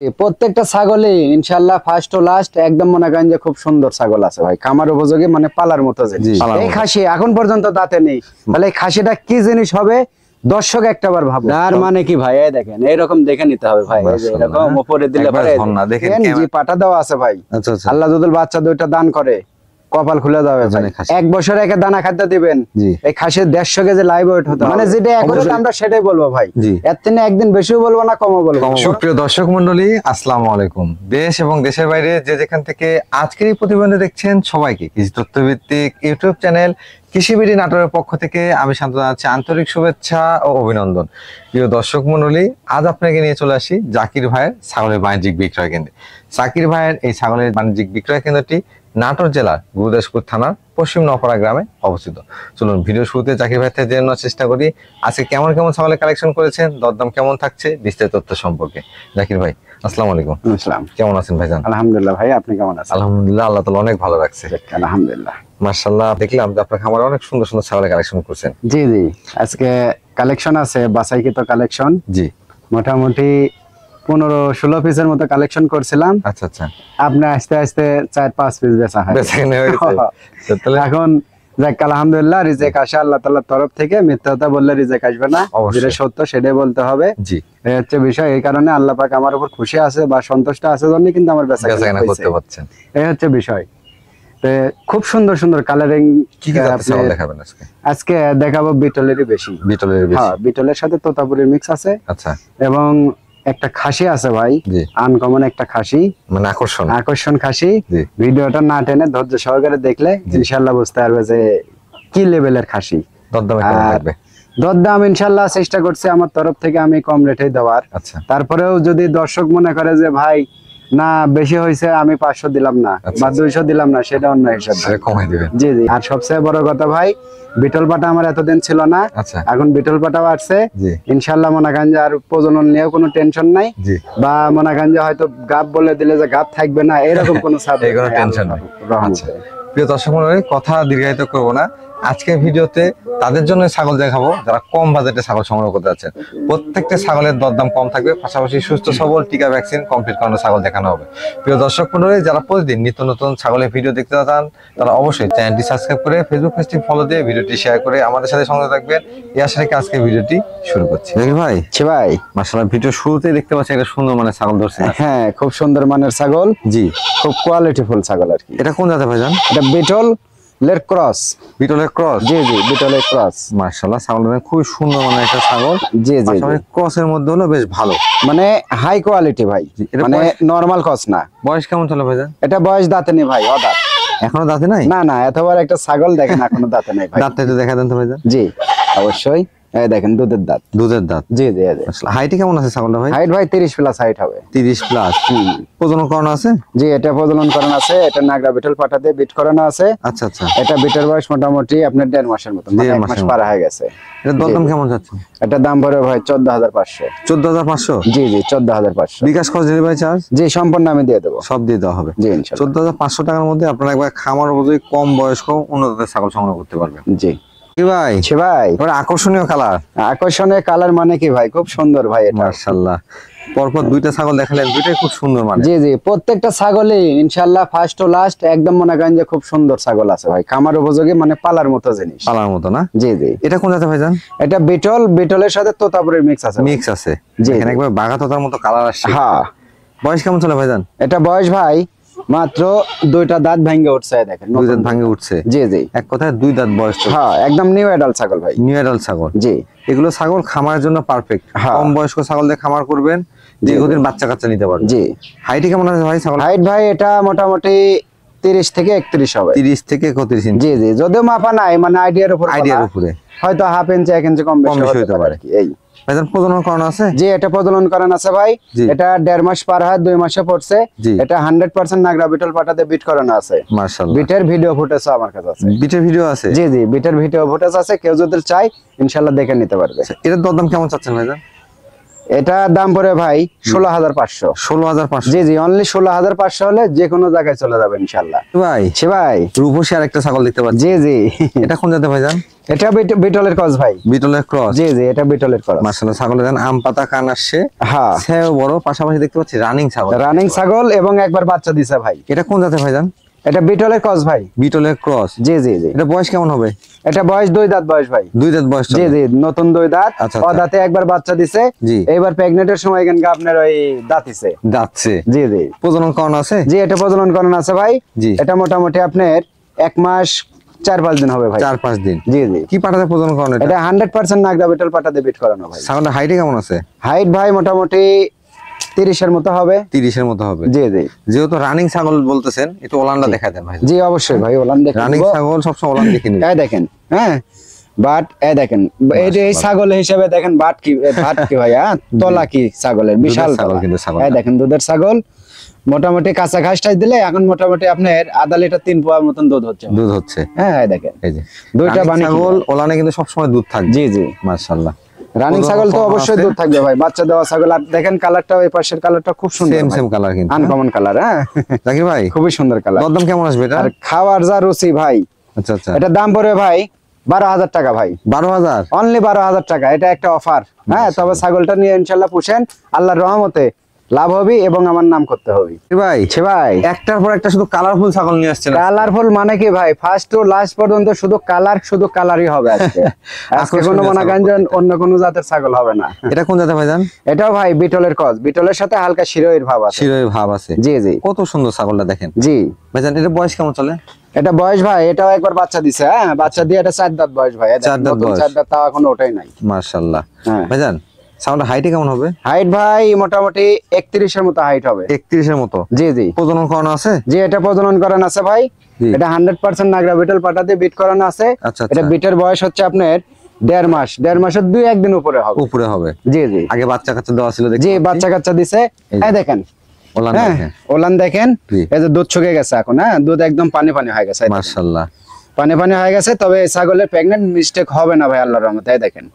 প্রত্যেকটা ছাগলই ইনশাআল্লাহ ফার্স্ট ও লাস্ট একদম মনে করেন যে খুব সুন্দর ছাগল আছে ভাই, খামার উপযোগী, মানে পালার মতো জিনিস। এই খাসি এখন পর্যন্ত দাঁতে নেই, তাহলে এই খাসিটা কি জিনিস হবে দর্শক একটাবার ভাবো। আর মানে কি ভাই, এই দেখেন এইরকম দেখে নিতে হবে ভাই, এই যে এরকম উপরে দিলে পরে দেখেন জি পাটা দেওয়া আছে ভাই। আল্লাহ যদি বাচ্চা দুইটা দান করে কপাল খুলে যাবে ভাই। এক বছর একে দানা খাদ্য দিবেন, এই খাসির 150 কেজি লাইভ ওয়েট হতে, মানে যেটা এখন আমরা সেটাই বলবো ভাই, এর থেকে একদিন বেশিও বলবো না কমও বলবো। সুপ্রিয় দর্শক মন্ডলী, আসসালামু আলাইকুম। দেশ এবং দেশের বাইরে যে যেখান থেকে আজকের এই প্রতিবেদন দেখছেন সবাইকে কৃষি তথ্যভিত্তিক ইউটিউব চ্যানেল কৃষিবিডি নাটোরের পক্ষ থেকে আমি শান্ত জানাচ্ছি আন্তরিক শুভেচ্ছা ও অভিনন্দন। প্রিয় দর্শক মন্ডলী, আজ আপনাকে নিয়ে চলে আসি জাকির ভাইয়ের ছাগলের বাণিজ্যিক বিক্রয় কেন্দ্রে। জাকির ভাইয়ের এই ছাগলের বাণিজ্যিক বিক্রয় কেন্দ্রটি নাটোর জেলার গুরুদাসপুর থানার পশ্চিম নপাড়া গ্রামে অবস্থিত। চলুন ভিডিও শুরুতে জাকির ভাই থেকে জেনে নেওয়ার চেষ্টা করি আজকে কেমন কেমন ছাগলের কালেকশন করেছেন, দরদাম কেমন থাকছে, বিস্তারিত তথ্য সম্পর্কে। জাকির ভাই আসসালামু আলাইকুম। আসসালাম, কেমন আছেন ভাইজান? আলহামদুলিল্লাহ ভাই, আপনি কেমন আছেন? আলহামদুলিল্লাহ, আল্লাহ তাআলা অনেক ভালো রাখছে। আলহামদুলিল্লাহ, মাশাআল্লাহ। দেখলাম যে আপনার খামারে অনেক সুন্দর সুন্দর ছাগলের কালেকশন করছেন। জি জি, আজকে কালেকশন আছে বাছাইকৃত কালেকশন। জি, মোটামুটি 15-16 পিসের মতো কালেকশন করছিলাম। আচ্ছা আচ্ছা, আপনি আস্তে আস্তে 4-5 পিস বেচা হয় এখন। যাক আলহামদুলিল্লাহ, রিজেক আসে আল্লাহ তাআলার তরফ থেকে, মিথ্যা কথা বললে রিজেক আসবে না, যেটা সত্য সেটাই বলতে হবে। জি, এই হচ্ছে বিষয়। এই কারণে আল্লাহ পাক আমার উপর খুশি আছে বা সন্তুষ্ট আছে জন্য কিন্তু আমার বেচাকেনা করতে পারছেন, এই হচ্ছে বিষয়। তো খুব সুন্দর সুন্দর কালারিং। কি কি জাতের ছাগল দেখাবেন আজকে? আজকে দেখাবো বিটলেরই বেশি। বিটলের বেশি? হ্যাঁ, বিটলের সাথে তোতাপুরির মিক্স আছে। আচ্ছা, এবং একটা খাসি আছে ভাই, আনকমন একটা খাসি, মানে আকর্ষণ খাসি। ভিডিওটা না টেনে ধৈর্য সহকারে দেখলে ইনশাআল্লাহ বুঝতে পারবে যে কি লেভেলের খাসি। দরদাম ইনশাআল্লাহ চেষ্টা করছি আমার তরফ থেকে আমি কম রেটে দেওয়ার। আচ্ছা, তারপরেও যদি দর্শক মনে করে যে ভাই না বেশি হয়েছে, আমি 500 দিলাম না বা 200 দিলাম না, সেটা অন্য হিসাবে কমাই দিবেন। জি জি। আর সবচেয়ে বড় কথা ভাই, বিটল পাটা আমার এতদিন ছিল না, এখন বিটল পাটাও আসছে ইনশাআল্লাহ। মনে করেন যে আর প্রজনন নিয়ে কোনো টেনশন নাই, বা মনে করেন যে হয়তো গাব বলে দিলে যে গাব থাকবে না, এরকম কোনো টেনশন নাই। প্রিয় দর্শক মণ্ডলী, কথা দীর্ঘায়িত করবো না, আজকে ভিডিওতে তাদের জন্য ছাগল দেখাবো যারা কম বাজেটে ছাগল সংগ্রহ করতে যাচ্ছেন। প্রত্যেকটা ছাগলের দরদাম কম থাকবে, পাশাপাশি সুস্থ সবল টিকা ভ্যাকসিন কমপ্লিট করানো ছাগল দেখানো হবে। প্রিয় দর্শক মণ্ডলী, যারা প্রতিদিন নিত্য নতুন ছাগলের ভিডিও দেখতে চান তারা অবশ্যই চ্যানেলটি সাবস্ক্রাইব করে ফেসবুক পেজটি ফলো দিয়ে ভিডিওটি শেয়ার করে আমাদের সাথে সঙ্গে থাকবেন। এই আশা রেখে আজকে ভিডিওটি শুরু করছি। ভাই ভাই মাশাআল্লাহ, ভিডিও শুরুতেই দেখতে পাচ্ছি একটা সুন্দর মানের ছাগল ধরছে। হ্যাঁ, খুব সুন্দর মানের ছাগল। জি, খুব কোয়ালিটিফুল ছাগল আর কি। এটা কোন জাতের ভাইজান? এটা বিটলের ক্রস। বিটলের ক্রস? জি জি, বিটলের ক্রস। মাশাআল্লাহ, ছাগলটা খুব সুন্দর মানের একটা ছাগল। জি জি, ক্রসের মধ্যে হলো বেশ ভালো, মানে হাই কোয়ালিটি ভাই, মানে নরমাল ক্রস না। বয়স কেমন চলে ভাইজান? এটা বয়স দাঁতে নেই ভাই, অদাঁত। এখনো দাঁতে নাই? না না, এতবার একটা ছাগল দেখেন এখনো দাঁতে নেই ভাই। দাঁতটা একটু দেখা দেন তো ভাইজান। জি অবশ্যই, এই দেখেন দুধের দাঁত। দুধের দাঁত? জি জি। আসলে হাইট কেমন আছে ছাগলটা ভাই? হাইট ভাই 30 প্লাস হাইট হবে। 30 প্লাস? প্রজনন করানো আছে? জি, এটা প্রজনন করানো আছে। এটা নাগরা বিটল পাটা দিয়ে বিট করানো আছে। আচ্ছা আচ্ছা। এটা বিটের বয়স মোটামুটি আপনার 1.5 মাসের মতো, মানে 1 মাস পার হয়ে গেছে। এটা দাম কেমন যাচ্ছে? এটা দাম পড়বে ভাই 14,500। 14,500? জি জি, 14,500। বিকাশ খরচ, ডেলিভারি চার্জ? জি সম্পূর্ণ আমি দিয়ে দেবো, সব দিয়ে দেওয়া হবে। জি ইনশাআল্লাহ। 14,500 টাকার মধ্যে আপনারা একবার খামার উপযোগী কম বয়স্ক উন্নত ছাগল সংগ্রহ করতে পারবেন। জি ভাই। ভাই আকর্ষণীয় কালার। আকর্ষণীয় কালার মানে কি ভাই, খুব সুন্দর ভাই এটা। মাশাআল্লাহ, পরপর দুইটা ছাগল দেখালেন, দুইটাই খুব সুন্দর মানে। জি জি, প্রত্যেকটা ছাগলই ইনশাআল্লাহ ফার্স্ট ও লাস্ট একদম মনে করেন যে খুব সুন্দর ছাগল আছে ভাই, খামার উপযোগী, মানে পালার মতো জিনিস। পালার মতো না? জি জি। এটা কোন জাতের ভাইজান? এটা বিটলের সাথে তোতাপুরির মিক্স আছে। মিক্স আছে? জি, এখানে একবার বাঘা তোতার মতো কালার আসছে। হ্যাঁ। বয়স কেমন চলে ভাইজান? এটা বয়স ভাই মাত্র 2টা দাঁত ভেঙে উঠছে, দেখেন 2 দাঁত ভেঙে উঠছে। জি জি, এক কথায় 2 দাঁত বয়স। হ্যাঁ, একদম নিউ অ্যাডাল্ট ছাগল ভাই। নিউ অ্যাডাল্ট ছাগল? জি। এগুলো ছাগল খামারের জন্য পারফেক্ট। কম বয়স্ক ছাগল দিয়ে খামার করবেন, দীর্ঘদিন বাচ্চা কাচ্চা নিতে পারবেন। জি। হাইট কেমন আছে ভাই ছাগল? হাইট ভাই এটা মোটামুটি 30 থেকে 31 হবে। 30 থেকে 31 ইঞ্চি? জি জি, যদিও মাপা নাই, মানে আইডিয়ার উপরে হয়তো হাফ ইঞ্চি 1 ইঞ্চি কম বেশি হতে পারে কি। এই ভাইজান প্রজনন করানো আছে? জি, এটা প্রজনন করানো আছে ভাই। এটা 1.5 মাস পার হয়, 2 মাসে পড়ছে। এটা 100% নাগরা বিটল পাটাতে বিট করানো আছে। মাশাআল্লাহ। বিটের ভিডিও ফুটেজ আমার কাছে আছে। বিটের ভিডিও আছে? জি জি, বিটের ভিডিও ফুটেজ আছে, কেউ যদি চায় ইনশাআল্লাহ দেখে নিতে পারবে। এটার দরদাম কেমন চাচ্ছেন ভাইজান? এটা দাম পড়ে ভাই 16,500। 16,500? জি জি, অনলি 16,500 হলে যে কোনো জায়গায় চলে যাবে ইনশাআল্লাহ। ভাই ভাই রূপসী আরেকটা ছাগল দেখতে পাচ্ছি। জি জি। এটা কোন জাতের ভাইজান? এটা বিটলের ক্রস ভাই। বিটলের ক্রস। জি জি, এটা বিটলের ক্রস। মাশাআল্লাহ, ছাগলের দেন আম পাতা কান আসছে। হ্যাঁ, সেও বড়, পাশাপাশি দেখতে পাচ্ছি রানিং ছাগল। রানিং ছাগল এবং একবার বাচ্চা দিছে ভাই। এটা কোন জাতের ভাইজান? এটা বিটলের ক্রস ভাই। বিটলের ক্রস। জি জি জি। এটা বয়স কেমন হবে? এটা বয়স 2 দাঁত বয়স ভাই। 2 দাঁত বয়স। জি জি, নতুন 2 দাঁত। আচ্ছা, ও দাঁতে একবার বাচ্চা দিছে। জি। এবার প্রেগনেন্টের সময় এখানে আপনার ওই দাঁতিছে। যাচ্ছে। জি জি। প্রজনন করানো আছে? জি, এটা প্রজনন করানো আছে ভাই। জি। এটা মোটামুটি আপনার 1 মাস 4-5 দিন হবে ভাই। 4-5 দিন। জি জি। কি পাটাতে প্রজনন করানো এটা? এটা 100% নাগরা বিটল পাটাতে বিট করানো ভাই। ছাগলটা হাইটে কেমন আছে? হাইট ভাই মোটামুটি 30 এর মতো হবে। 30 এর মতো হবে। জি জি। যেহেতু রানিং ছাগল বলতেছেন, একটু ওলানটা দেখা দেন ভাই। জি অবশ্যই ভাই, ওলান দেখেন। রানিং ছাগল সবসময় ওলান দেখে নিন। এই দেখেন, হ্যাঁ বাট এই দেখেন, এই যে এই ছাগল হিসেবে দেখেন বাট কি ভাই, হ্যাঁ তলা কি ছাগলের, বিশাল ছাগল তলা। কিন্তু ছাগল। এই দেখেন দুধের ছাগল, মোটামুটি কাঁচা ঘাস টাইস দিলে এখন মোটামুটি আপনার আধা লিটার 3 পোয়া মতন দুধ হচ্ছে। দুধ হচ্ছে। হ্যাঁ এই দেখেন, এই যে দুইটা রানিং বানি ছাগল ওলানে কিন্তু সবসময় দুধ থাকবে। জি জি। মাশাআল্লাহ। রানিং ছাগল তো অবশ্যই দুধ থাকবে ভাই, বাচ্চা দেওয়া ছাগল। আর দেখেন কালারটা, ওই পাশের কালারটা খুব সুন্দর, সেম কালার কিন্তু। Uncommon colour. হ্যাঁ জাকির ভাই, খুবই সুন্দর কালার। দরদাম কেমন আসবে এটা? আর খাওয়ার যা রুচি ভাই। আচ্ছা আচ্ছা। এটা দাম পড়বে ভাই 12,000 টাকা ভাই। 12,000? অনলি 12,000 টাকা। এটা একটা অফার। হ্যাঁ, তবে ছাগলটা নিয়ে ইনশাল্লাহ পুষেন, আল্লাহর রহমতে লাভ হবে এবং আমার নাম করতে হবে ভাই। ভাই একটার পর একটা শুধু কালারফুল ছাগল নিয়ে আসছেন। কালারফুল মানে কি ভাই, ফার্স্ট টু লাস্ট পর্যন্ত শুধু কালারই হবে আজকে। আজকে কোনো মনে করেন যে অন্য কোনো জাতের ছাগল হবে না। এটা কোন জাতের ভাইজান? এটাও ভাই বিটলের ক্রস, বিটলের সাথে হালকা শিরোইর ভাব আছে। শিরোই ভাব আছে। জি জি। কত সুন্দর ছাগলটা দেখেন। জি ভাইজান, এটা বয়স কেমন চলে? এটা বয়স ভাই, এটাও একবার বাচ্চা দিছে। হ্যাঁ, বাচ্চা দিয়ে এটা 4 দাঁত বয়স ভাই। 4 দাঁত বয়স। 4 দাঁত, তাও এখনো ওটাই নাই। মাশাআল্লাহ। হ্যাঁ। ভাইজান, ছাগলটা হাইটে কেমন হবে? হাইট ভাই মোটামুটি 31 এর মতো হাইট হবে। 31 এর মতো। জি জি। প্রজনন করানো আছে? জি, এটা প্রজনন করানো আছে ভাই। জি। এটা 100% নাগরা বিটল পাটাতে বিট করানো আছে। আচ্ছা, এটা আচ্ছা। বিটের বয়স হচ্ছে আপনার 1.5 মাসের 2-1 দিন উপরে হবে। উপরে হবে। জি জি। আগে বাচ্চা কাচ্চা দেওয়া ছিল দেখি। জি, বাচ্চা কাচ্চা দিছে। এই যে। এই দেখেন, ওলান হ্যাঁ দেখেন। ওলান দেখেন। জি। এই যে দুধ শুকিয়ে গেছে এখন। হ্যাঁ, দুধ একদম পানি পানি হয়ে গেছে। মাশাআল্লাহ। পানি পানি হয়ে গেছে, তবে এই ছাগলের প্রেগন্যান্ট মিস্টেক হবে না ভাই, আল্লাহর রহমতে। এই দেখেন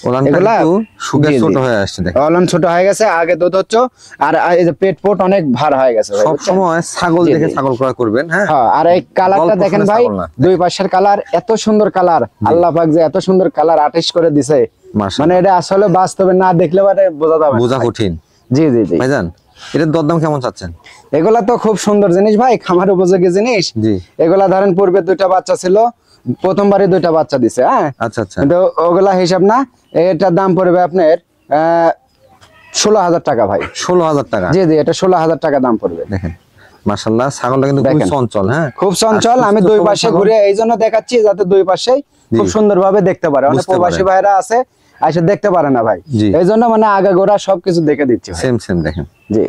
ওলানটা এগুলা- একটু শুকিয়ে জি, জি। ছোট হয়ে আসছে দেখেন। ওলান ছোট হয়ে গেছে, আগে দুধ হচ্ছে। আর এই যে পেট পোট অনেক ভার হয়ে গেছে ভাই, সব বুঝছেন? সময় ছাগল জি, দেখে জি। ছাগল ক্রয় করবেন। হ্যাঁ। হ্যাঁ, আর এই কালারটা গল্প দেখেন শুনে ভাই, ছাগল না। দুই পাশের কালার এত সুন্দর কালার। আল্লাহ পাক যে এত সুন্দর কালার আর্টিস্ট করে দিছে, মাশাআল্লাহ। মানে এটা আসলে বাস্তবে না দেখলে মানে বোঝা যাবে না বোঝা ভাই। কঠিন। জি জি জি। ভাইজান, এটার দরদাম কেমন চাচ্ছেন? এগুলা তো খুব সুন্দর জিনিস ভাই, খামার উপযোগী জিনিস। জি। এগুলা ধরেন পূর্বে 2টা বাচ্চা ছিল, প্রথমবারই 2টা বাচ্চা দিছে। হ্যাঁ, আচ্ছা আচ্ছা। কিন্তু ওগুলা হিসাব না। এটার দাম পড়বে আপনার 16,000 টাকা ভাই। 16,000 টাকা। জি জি, এটা 16,000 টাকা দাম পড়বে। দেখেন মাশাআল্লাহ, ছাগলটা কিন্তু খুব দেখেন। চঞ্চল। হ্যাঁ, খুব চঞ্চল। আর আমি সুস্থ দুই সবল পাশে ছাগল। ঘুরে এই জন্য দেখাচ্ছি, যাতে দুই পাশেই খুব জি। সুন্দরভাবে দেখতে পারে। অনেক বুঝতে প্রবাসী পারে। ভাইরা আছে, এসে দেখতে পারে না ভাই। জি। এই জন্য মানে আগাগোড়া সবকিছু দেখে দিচ্ছি ভাই। সেম দেখেন। জি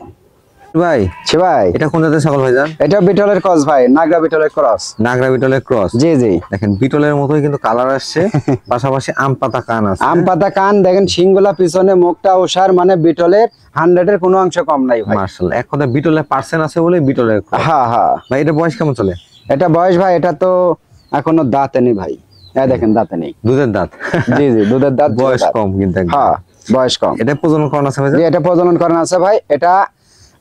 ভাই, ভাই, এটা কোন জাতের ছাগল ভাইজান? এটা বিটলের ক্রস ভাই, নাগরা বিটলের ক্রস। নাগরা বিটলের ক্রস। জি জি। দেখেন বিটলের মতোই কিন্তু কালার আসছে, পাশাপাশি আম পাতা কান আছে। আম পাতা কান দেখেন, শিংগুলা পিছনে, মুখটা ওষার, মানে বিটলের 100 এর কোনো অংশ কম নাই ভাই। মাশাআল্লাহ, এক কথা বিটলের পার্সেন্ট আছে বলে বিটলের ক্রস। হ্যাঁ হ্যাঁ। ভাই, এটা বয়স কেমন চলে? এটা বয়স ভাই, এটা তো এখনো দাঁতে নেই ভাই। এই দেখেন দাঁতে নেই। দুধের দাঁত। জি জি, দুধের দাঁত। বয়স কম কিন্তু একদম। হ্যাঁ, বয়স কম। এটা প্রজনন করানো আছে ভাইজান? জি, এটা প্রজনন করানো আছে ভাই। এটা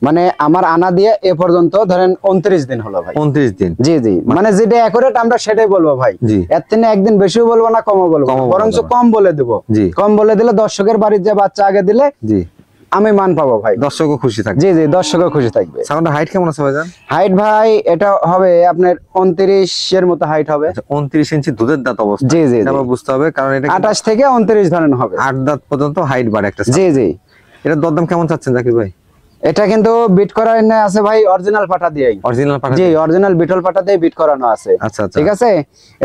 মানে আমার আনা দিয়ে এ পর্যন্ত ধরেন 29 দিন হলো ভাই। 29 দিন। জি জি, মানে যেটা অ্যাকুরেট আমরা সেটাই বলবো ভাই। জি। এর থেকে একদিন বেশিও বলবো না, কমও বলবো না, কমও বরঞ্চ বলবো না। কম বলে দেবো। জি। কম বলে দিলে দর্শকের বাড়ির যে বাচ্চা আগে দিলে জি। আমি মান পাবো ভাই। দর্শকও খুশি থাকবে। জি জি, দর্শকও খুশি থাকবে। ছাগলটা হাইট কেমন আছে ভাইজান? হাইট ভাই, এটা হবে আপনার 29 এর মতো হাইট হবে। আচ্ছা, 29 ইঞ্চি দুধের দাঁত অবস্থা। জি, জি, এটা জি। আবার বুঝতে হবে, কারণ এটা 28 থেকে 29 ধরেন হবে। 8 দাঁত পর্যন্ত হাইট বাড়ে একটা ছাগল। জি জি। এটার দরদাম কেমন চাচ্ছেন জাকির ভাই? এটা কিন্তু বিট করা আছে ভাই, অরিজিনাল পাটা দিয়েই। অরিজিনাল পাঠা? জি, অরিজিনাল বিটল পাটা দিয়ে বিট করানো আছে। আচ্ছা আচ্ছা। ঠিক আছে,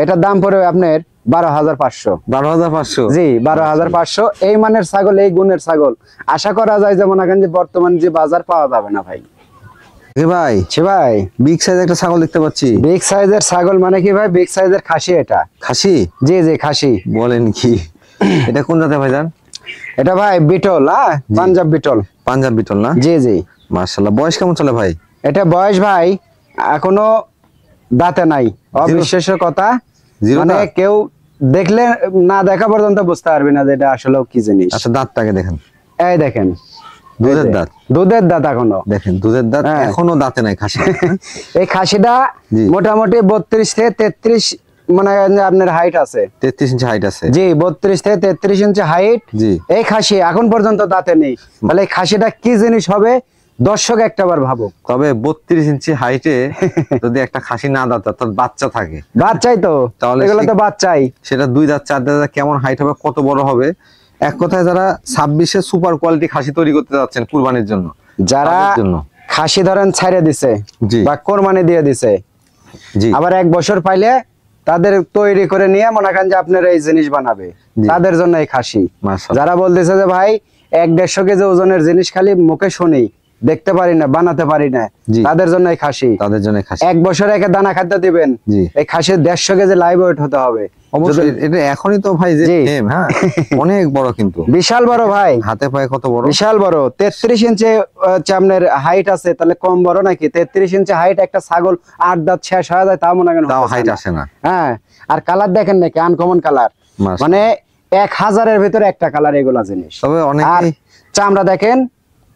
এটার দাম পড়বে আপনার 12,500। 12,500? জি, 12,500। এই মানের ছাগল, এই গুণের ছাগল আশা করা যায় যেমন এখন যে বর্তমান যে বাজার পাওয়া যাবে না ভাই। ভাই, ভাই, বিগ সাইজ একটা ছাগল দেখতে পাচ্ছি। বিগ সাইজের ছাগল মানে কি ভাই? বিগ সাইজের খাসি এটা। খাসি? জি জি, খাসি। বলেন কি? এটা কোন জাতের ভাইজান? এটা ভাই বিটল, হ্যাঁ, পাঞ্জাব বিটল। পাঞ্জাব বিটল না? জি জি। মাশাআল্লাহ, বয়স কেমন চলে ভাই? এটা বয়স ভাই এখনো দাঁতে নাই, অবিশ্বাস্য কথা। জিরো মানে দাঁত? কেউ দেখলে না দেখা পর্যন্ত বুঝতে পারবে না যে এটা আসলে কি জিনিস। আচ্ছা, দাঁতটাকে দেখেন। এই দেখেন, দুধের দাঁত। দুধের দাঁত এখনো। দেখেন দুধের দাঁত, হ্যাঁ। এখনো দাঁতে নাই খাসি। এই খাসিটা জি। মোটামুটি 32 থেকে 33 মনে করেন যে আপনার হাইট আছে 33 ইঞ্চি হাইট আছে। জি 32 থেকে 33 ইঞ্চি হাইট। জি এই খাসি এখন পর্যন্ত দাঁতে নেই, তাহলে এই খাসিটা কি জিনিস হবে দর্শক একটাবার ভাবুক। তবে 32 ইঞ্চি হাইটে যদি একটা খাসি না দাঁত অর্থাৎ বাচ্চা থাকে, বাচ্চাই তো, তাহলে এগুলো তো বাচ্চাই, সেটা 2 দাঁত 4 দাঁত কেমন হাইট হবে, কত বড় হবে। এক কথায় যারা 26-এ সুপার কোয়ালিটি খাসি তৈরি করতে যাচ্ছেন কুরবানির জন্য, যারা তাদের জন্য। খাসি ধরেন ছাইড়ে দিছে জি বা কোরবানি দিয়ে দিছে, জি আবার 1 বছর পাইলে তাদের তৈরি করে নিয়ে মনে করেন যে আপনার এই জিনিস বানাবে, জি। তাদের জন্য এই খাসি। মাশাআল্লাহ। যারা বলতেছে যে ভাই 1-150 কেজি ওজনের জিনিস খালি মুখে শুনি, দেখতে পারি না, বানাতে পারি না, জি। তাদের জন্য এই খাসি। তাদের জন্য খাসি 1 বছর একে দানা খাদ্য দিবেন, জি। এই খাসির 150 কেজি লাইভ ওয়েট হতে হবে। অবশ্যই এটা এখনই তো ভাই যে জি। ফেম, হ্যাঁ অনেক বড়, কিন্তু বিশাল বড় ভাই, হাতে পায়ে কত বড়, বিশাল বড়। 33 ইঞ্চি হচ্ছে আপনার হাইট আছে, তাহলে কম বড় নাকি? 33 ইঞ্চি হাইট একটা ছাগল 8 দাঁত শেষ হয়ে যায়, তাও মনে করেন তাও হতেছে হাইট না। আসে না। হ্যাঁ, আর কালার দেখেন নাকি আনকমন কালার, মাশাআল্লাহ। মানে 1000-এর ভিতরে একটা কালার এগুলা জিনিস। তবে আর অনেকেই চামড়া দেখেন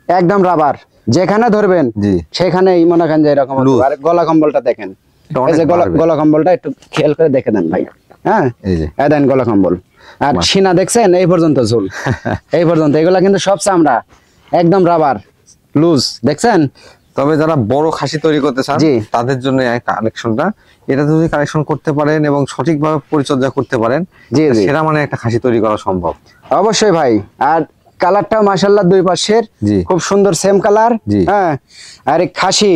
একদম রাবার, যেখানে ধরবেন জি সেখানেই মনে করেন যে এরকম হবে। Loose। আর গলা কম্বলটা দেখেন, এটা এই অনেক যে বাড়বে। গলা কম্বলটা একটু খেয়াল করে দেখে দেন ভাই। হ্যাঁ, এই যে এই দেন গলা কম্বল। আর বাহ। সিনা দেখছেন এই পর্যন্ত ঝুল, এই পর্যন্ত। এগুলা কিন্তু সব চামড়া একদম রাবার লুজ, দেখছেন? তবে যারা বড় খাসি তৈরি করতে চান জি। তাদের জন্য এই কালেকশনটা, এটা যদি কালেকশন করতে পারেন এবং সঠিকভাবে পরিচর্যা করতে পারেন, জি জি সেটা মানে একটা খাসি তৈরি করা সম্ভব। অবশ্যই ভাই। আর কালারটা মাশাআল্লাহ দুই পাশের জি। খুব সুন্দর সেম কালার। জি। হ্যাঁ, আর এই খাসি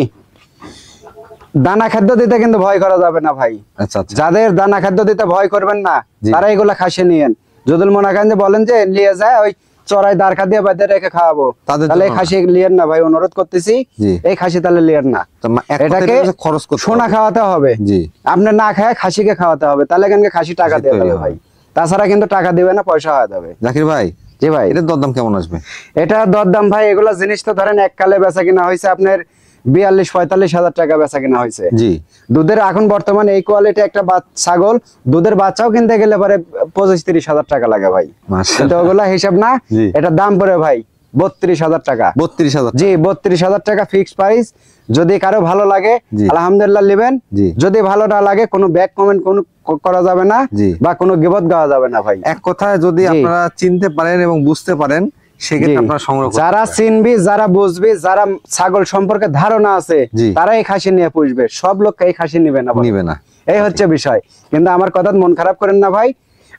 দানা খাদ্য দিতে কিন্তু ভয় করা যাবে না ভাই। আচ্ছা আচ্ছা যাদের দানা খাদ্য দিতে ভয় করবেন না, জি। তারা এগুলা খাসি নিয়েন। যদি মনে করেন যে বলেন যে নিয়ে যায় ওই চড়াই দাঁড় দিয়ে বাঁধে রেখে খাওয়াবো, তাদের তাহলে এই জন্য খাসি লিয়েন না ভাই, অনুরোধ করতেছি। জি। এই খাসি তাহলে লিয়েন না। তো এক কথায় এটাকে এটা হচ্ছে খরচ করতে সোনা হবে। খাওয়াতে হবে। জি আপনি না খায় খাসিকে খাওয়াতে হবে, তাহলে কেন খাসি টাকা খাসি দিয়ে তৈরি দেবে হবে। ভাই। তাছাড়া কিন্তু টাকা দিবে না, পয়সা হয়ে যাবে। জাকির ভাই, জি ভাই, এটার দরদাম কেমন আসবে? এটা দরদাম ভাই, এগুলা জিনিস তো ধরেন এককালে বেচা কিনা হয়েছে আপনার 42-45 হাজার টাকা বেচা কিনা হয়েছে। জি দুধের এখন বর্তমানে এই কোয়ালিটি একটা ছাগল দুধের বাচ্চাও কিনতে গেলে পরে 25-30 হাজার টাকা লাগে ভাই। কিন্তু মাশাআল্লাহ। ওগুলা হিসাব না, জি। এটা দাম পড়ে ভাই 32 হাজার টাকা। 32,000। জি 32 হাজার টাকা ফিক্সড প্রাইস। যদি কারো ভালো লাগে জি। আলহামদুলিল্লাহ নেবেন, জি। যদি ভালো না লাগে কোনো ব্যাক কমেন্ট কোনো করা যাবে না, জি। বা কোনো গিবত গাওয়া যাবে না ভাই। এক কথায় যদি জি। আপনারা চিনতে পারেন এবং বুঝতে পারেন, সেক্ষেত্রে জি। আপনারা সংগ্রহ করতে যারা পারেন। চিনবি, যারা বুঝবি, যারা ছাগল সম্পর্কে ধারণা আছে, জি। তারা এই খাসি নিয়ে পুষবে। সব লোক এই খাসি নিবে না, নিবে না। এই হচ্ছে বিষয়। কিন্তু আমার কথা মন খারাপ করেন না ভাই,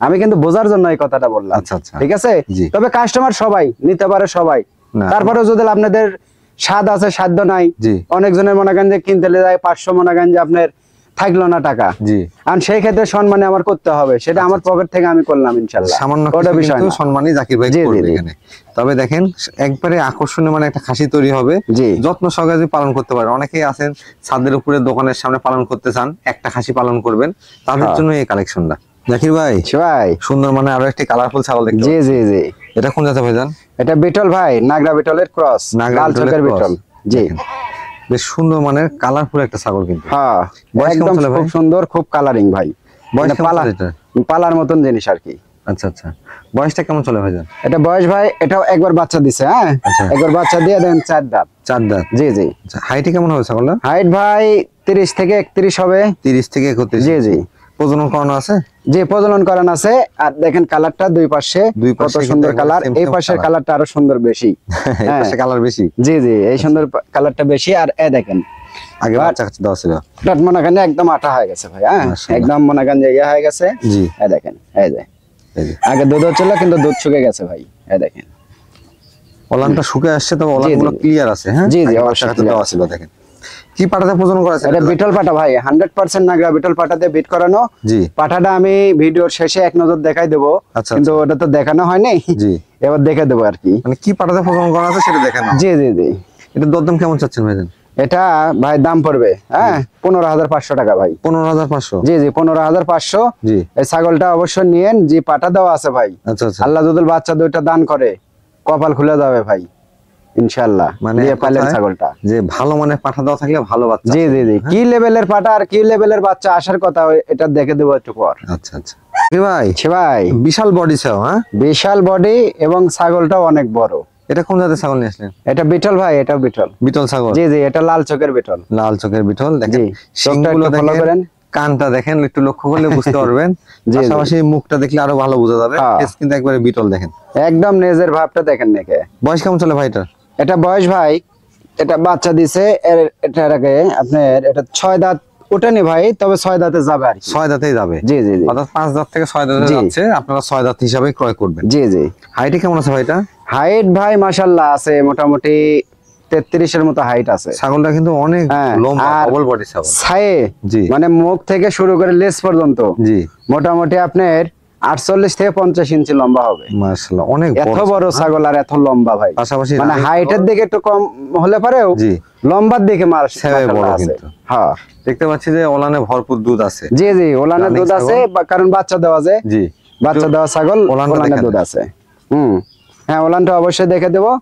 আমি কিন্তু বোঝার জন্য এই কথাটা বললাম। আচ্ছা, আচ্ছা। ঠিক আছে? জি। তবে কাস্টমার সবাই নিতে পারে, সবাই। না। তারপরে যদি আপনাদের স্বাদ আছে, সাধ্য নাই, জি। অনেকজনের মনে করেন যে কিনতে যায় 500, মনে করেন যে আপনার থাকলো না টাকা, জি আর সেই ক্ষেত্রে সম্মানে আমার করতে হবে, সেটা আমার পকেট থেকে আমি করলাম ইনশাল্লাহ। সামান্য ওটা কিছু বিষয় কিন্তু না। সম্মানই জাকির ভাই জি, জি, করবে জি। এখানে। তবে দেখেন একবারে আকর্ষণীয় মানে একটা খাসি তৈরি হবে, জি। যত্ন সহকারে যদি পালন করতে পারেন। অনেকেই আছেন ছাদের উপরে দোকানের সামনে পালন করতে চান, একটা খাসি পালন করবেন, তাদের হ্যাঁ। জন্য এই কালেকশনটা। জাকির ভাই, ভাই সুন্দর মানে আরো একটি কালারফুল ছাগল দেখতে জি পাচ্ছি। জি জি এটা কোন জাতের ভাইজান? এটা বিটল ভাই, নাগরা বিটলের ক্রস, নাগরা লাল বিটলের চোখের cross। বিটল। জি দেখেন, বেশ সুন্দর মানের কালারফুল একটা ছাগল কিন্তু। হ্যাঁ, বয়স কেমন একদম চলে ভাই? খুব সুন্দর, খুব কালারিং ভাই। বয়স মানে কেমন পালা চলে এটা? পালার মতন জিনিস আর কি। আচ্ছা আচ্ছা, বয়সটা কেমন চলে ভাইজান? এটা বয়স ভাই, এটাও একবার বাচ্চা দিছে। হ্যাঁ, আচ্ছা। একবার বাচ্চা দিয়ে দেন 4 দাঁত। 4 দাঁত। জি জি আচ্ছা, হাইটে কেমন হবে ছাগলটা? হাইট ভাই 30 থেকে 31 হবে। 30 থেকে 31। জি জি প্রজনন করানো আছে? জি, প্রজনন করানো আছে। আর দেখেন কালারটা দুই পাশে দুই কত পাশে সুন্দর কিন্তু কালার। একদম এই same পাশের colour। কালারটা আরো সুন্দর বেশি। এই হ্যাঁ। পাশে কালার বেশি। জি জি, এই সুন্দর কালারটা বেশি। আর এ দেখেন আগে আর- বাচ্চা কাচ্চা দেওয়া ছিল। প্লাট মনে করেন একদম আটা হয়ে গেছে ভাই। হ্যাঁ, মাশাআল্লাহ। একদম মনে করেন যে ইয়ে হয়ে গেছে। জি এই দেখেন, এই যে এই যে আগে দুধ হচ্ছিল কিন্তু দুধ শুকে গেছে ভাই। এই দেখেন ওলানটা শুকে আসছে, তবে ওলানগুলো জি। ক্লিয়ার আছে। হ্যাঁ, জি, জি, আগে অবশ্যই বাচ্চা কাচ্চা clear দেওয়া ছিল। দেখেন কি পাটাতে প্রজনন করা আছে এটা বিটল পাটা ভাই, 100% নাগরা বিটল পাটাতে বিট করানো। জি পাটাটা আমি ভিডিওর শেষে এক নজর দেখাই দেবো, আচ্ছা, কিন্তু ওটা তো দেখানো হয়নি। জি এবার দেখে দেবো আর কি। মানে কি পাটাতে প্রজনন করা আছে সেটা দেখেন। জি জি জি এটা দরদাম কেমন চাচ্ছেন ভাইজান? এটা ভাই দাম পড়বে 15,500 টাকা ভাই। 15,500। জি জি 15,500। জি এই ছাগলটা অবশ্যই নিয়েন, যে পাটা দেওয়া আছে ভাই। আচ্ছা আচ্ছা, আল্লাহ যদি বাচ্চা দুইটা দান করে, কপাল খুলে যাবে ভাই ইনশাআল্লাহ। মানে দিয়ে এক পাইলেন কথায় ছাগলটা। যে ভালো মানে পাঠা দেওয়া থাকলে ভালো বাচ্চা। জি জি জি, কি লেভেলের পাটা আর কি লেভেলের বাচ্চা আসার কথা, এটা দেখে দেবো একটু পর। আচ্ছা আচ্ছা ভাই, ছি ভাই, বিশাল বডি ছাও। হ্যাঁ, বিশাল বডি এবং ছাগলটাও অনেক বড়। এটা কোন জাতের ছাগল নিয়ে আসলেন? এটা বিটল ভাই, এটাও বিটল। বিটল ছাগল। জি জি, এটা লাল চোখের বিটল। লাল চোখের বিটল। দেখেন জি, চোখটা শিংগুলো একটু ফলো দেখেন, করেন। কানটা দেখেন, একটু লক্ষ্য করলে বুঝতে পারবেন। জি। পাশাপাশি মুখটা দেখলে আরো ভালো বোঝা যাবে। হ্যাঁ। ফেস কিন্তু একবারে বিটল দেখেন। একদম নেজের ভাবটা দেখেন নাকি। বয়স কেমন চলে ভাইটার? এটা বয়স ভাই, এটা বাচ্চা দিছে এটার আগে আপনার এটা 6 দাঁত ওঠেনি ভাই, তবে 6 দাঁতে যাবে আর কি। 6 দাঁতেই যাবে। জি জি জি অর্থাৎ 5 দাঁত থেকে 6 দাঁতে জি। যাচ্ছে, আপনারা 6 দাঁত হিসাবে ক্রয় করবেন। জি জি। হাইটে কেমন আছে ভাইটা? হাইট ভাই মাশাআল্লাহ আছে, মোটামুটি 33 এর মতো হাইট আছে। ছাগলটা কিন্তু অনেক হ্যাঁ, লম্বা, আর ডবল বডি ছাগল। ছায়ে জি। মানে মুখ থেকে শুরু করে লেজ পর্যন্ত জি মোটামুটি আপনার 48 থেকে 50 ইঞ্চি লম্বা হবে। মাশাআল্লাহ, অনেক এত বড় ছাগল আর এত লম্বা ভাই। পাশাপাশি মানে রানিং হাইটের দিকে একটু কম হলে পারেও জি। লম্বার দিকে সেবে বড় মাশাআল্লাহ আছে। কিন্তু। হ্যাঁ দেখতে পাচ্ছি যে ওলানে ভরপুর দুধ আছে। জি জি, ওলানে রানিং দুধ আছে, ছাগল। কারণ বাচ্চা দেওয়া যায়, জি। বাচ্চা দেওয়া ছাগল ওলানটা ওলানে দেখেন। দুধ আছে। হ্যাঁ, ওলানটা অবশ্যই দেখে দেবো।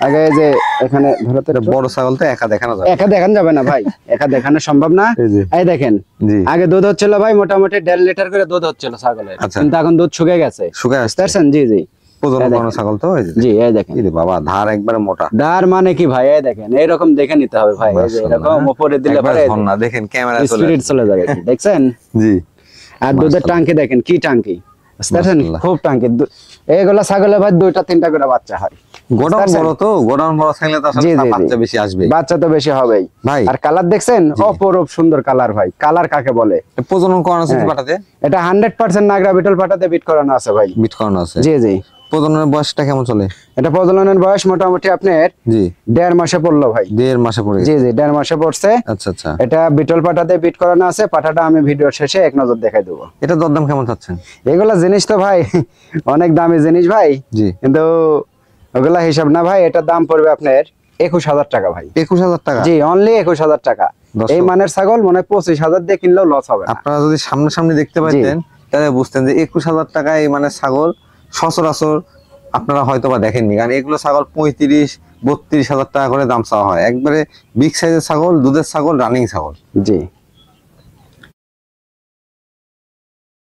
আগে এই যে এখানে ধরতে এটা বড় ছাগল তো একা দেখানো যাবে। একা দেখানো যাবে না ভাই, একা দেখানো সম্ভব না। এই যে। এই দেখেন, জি। আগে দুধ হচ্ছিল ভাই মোটামুটি 1.5 লিটার করে দুধ হচ্ছিল ছাগলের, আচ্ছা। কিন্তু এখন দুধ শুকিয়ে গেছে। শুকায় আসছে। বুঝতে পারছেন? জি জি। প্রজনন এই করানো দেখেন। ছাগল তো এই যে। জি এই দেখেন, এই রে বাবা, ধার একবারে মোটা। দার মানে কি ভাই, এই দেখেন এইরকম দেখে নিতে হবে ভাই। এই যে এরকম উপরে দিলে একবার পরে ঝর্ণা দেখেন, ক্যামেরায় চলে স্পিরিট চলে যাবে, দেখছেন? জি। আর দুধের টাঙ্কি দেখেন, কি টাঙ্কি, বুঝতে পারছেন? মাশাআল্লাহ। খুব টাঙ্কি। এইগুলা ছাগলে ভাই 2টা 3টা করে বাচ্চা হয়। গোডাউন বুঝতে বড় তো, গোডাউন বড় থাকলে তো জি, আসলে জি, জি। বাচ্চা বেশি আসবে। বাচ্চা তো বেশি হবেই ভাই। আর কালার দেখছেন, অপরূপ সুন্দর কালার ভাই। কালার কাকে বলে? প্রজনন করানো আছে কি হ্যাঁ। পাঠাতে? এটা 100% নাগরা বিটল পাটাতে বিট করানো আছে ভাই। বিট করানো আছে। জি জি। প্রজননের বয়সটা কেমন চলে? এটা প্রজননের বয়স মোটামুটি আপনার জি। 1.5 মাসে পড়লো ভাই। 1.5 মাসে পড়ে জি গেছে। জি, 1.5 মাসে পড়ছে। আচ্ছা আচ্ছা। এটা বিটল পাটাতে বিট করানো আছে। পাটাটা আমি ভিডিওর শেষে এক নজর দেখাই দেবো। এটা দরদাম কেমন চাচ্ছেন? এগুলা জিনিস তো ভাই অনেক দামি জিনিস ভাই, জি। কিন্তু ওগুলা হিসাব না ভাই। এটার দাম পড়বে আপনার 21,000 টাকা ভাই। 21,000 টাকা? জি, অনলি 21,000 টাকা। দর্শক। এই মানের ছাগল মনে হয় 25,000 দিয়ে কিনলেও লস হবে না। আপনারা যদি সামনাসামনি দেখতে পাইতেন তাহলে বুঝতেন যে 21,000 টাকায় এই মানে ছাগল সচরাচর আপনারা হয়তো বা দেখেননি, কারণ এগুলো ছাগল 35-32,000 টাকা করে দাম চাওয়া হয়। একবারে বিগ সাইজের ছাগল, দুধের ছাগল, রানিং ছাগল। জি।